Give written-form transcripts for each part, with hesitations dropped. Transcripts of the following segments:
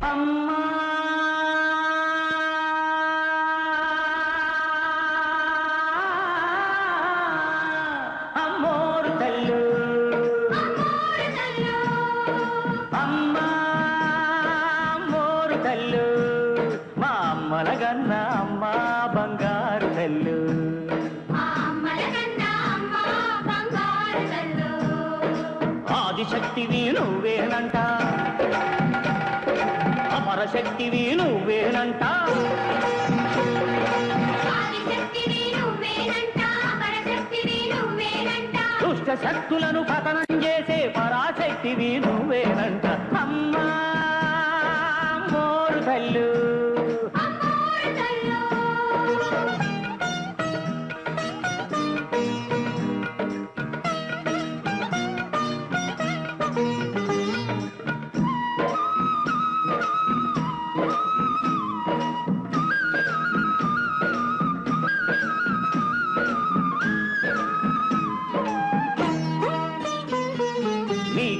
అమ్మా అమ్మోరు తల్లు అమ్మా అమ్మోరు తల్లు మా అమ్మలగన్న అమ్మ బంగారు తల్లు ఆదిశక్తివి నువ్వేనంట అమరశక్తివి నువ్వేనంట దుష్ట శక్తులను పతనం చేసే పరాశక్తివి నువ్వేనంట అమ్మా మోరు తల్లు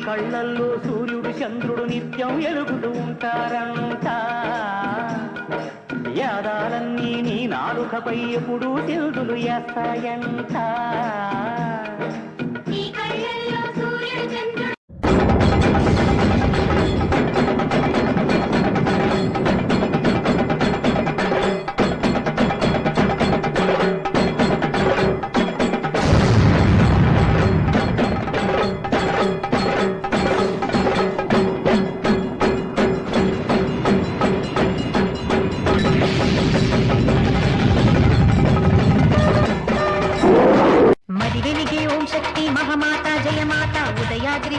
కళ్ళల్లో సూర్యుడు చంద్రుడు నిత్యం ఎలుగుతూ ఉంటారంట యాదాలన్నీ నీ నాలుకపై ఎప్పుడూ సిల్దులు వేస్తాయంట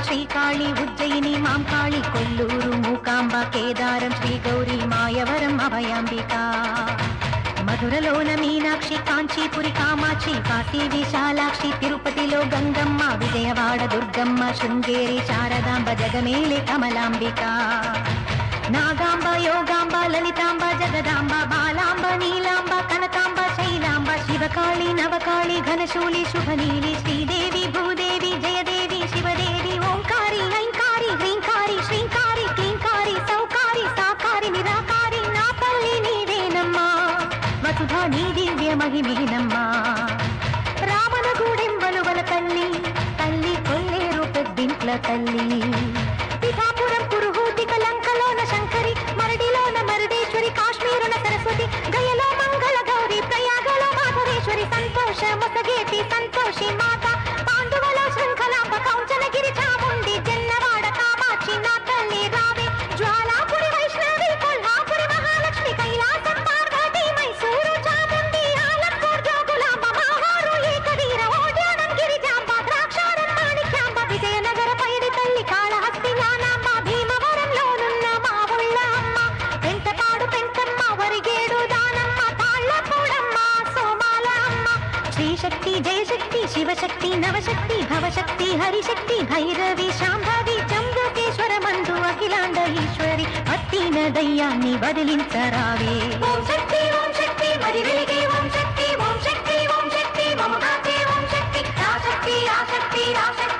శ్రీకాళి ఉజ్జయిని మాంకాళి కొల్లూరు మూకాంబ కేదారం శ్రీ గౌరీ మాయవరం అభయాంబిక మధురలోన మీనాక్షి కాంచీపురి కామాక్షి కాశీ విశాలాక్షి తిరుపతిలో గంగమ్మ విజయవాడ దుర్గమ్మ శృంగేరి శారదాంబ జగమేలి కమలాంబిక నాగాంబ యోగాంబ లలితాంబ జగదాంబ బాలాంబ నీలాంబ కనకాంబ శైలాంబ శివకాళి నవకాళి ఘనశూలి శుభనీలి శ్రీదేవి భూదేవి జయదేవి శివదేవి ఓంకారి ఐంకారి హ్రీంకారి శ్రీంకారి క్లీంకారి సౌకారి సాకారి నిరాకారి నా తల్లి నీవేనమ్మా వసుధా నీ దివ్య మహిమేనమ్మా రామన గూడెంబలువల తల్లి తల్లి కొల్లేరు పెద్దింట్ల తల్లి పిఠాపురం పురుహూతి కలంకలోన శంకరి మరడిలోన మరుడేశ్వరి కాశ్మీరున సరస్వతి గయలో మంగళ గౌరి ప్రయాగలో మాధవేశ్వరి సంతోష మొసగేటి సంతోషి మాత పాండువలో శృంఖలాంబ కౌంచనగిరి చాముండి జన్నవాడ కామాక్షి నా తల్లి రావే జ్వాలాపురి వైష్ణవి కొల్హాపురి మహాలక్ష్మి కైలాసం పార్వతి మైసూరు చాముండి ఆలంపూర్ జోగులాంబ మావారు ఏకవీర ఓడ్యానం గిరిజాంబ ద్రాక్షారం మాణిక్యాంబ విజయనగర పైడి తల్లి కాళహస్తి జ్ఞానాంబ భీమవరంలోనున్న మా ఉళ్ళ అమ్మ పెంటపాడు పెంటమ్మ వరిగేడు దానమ్మ తాళ్ళపూడమ్మ సోమాల అమ్మ శ్రీశక్తి జయశక్తి శివశక్తి నవశక్తి భవశక్తి హరిశక్తి భైరవి శాంభవి జంబుకేశ్వర మందు అఖిలాండ ఈశ్వరి అత్తిన దయ్యాన్ని వదిలించరావే ఓం శక్తి మరి వెలిగే ఓం శక్తి మమతాతే ఓం శక్తి ఆశక్తి ఆశక్తి ఆశక్తి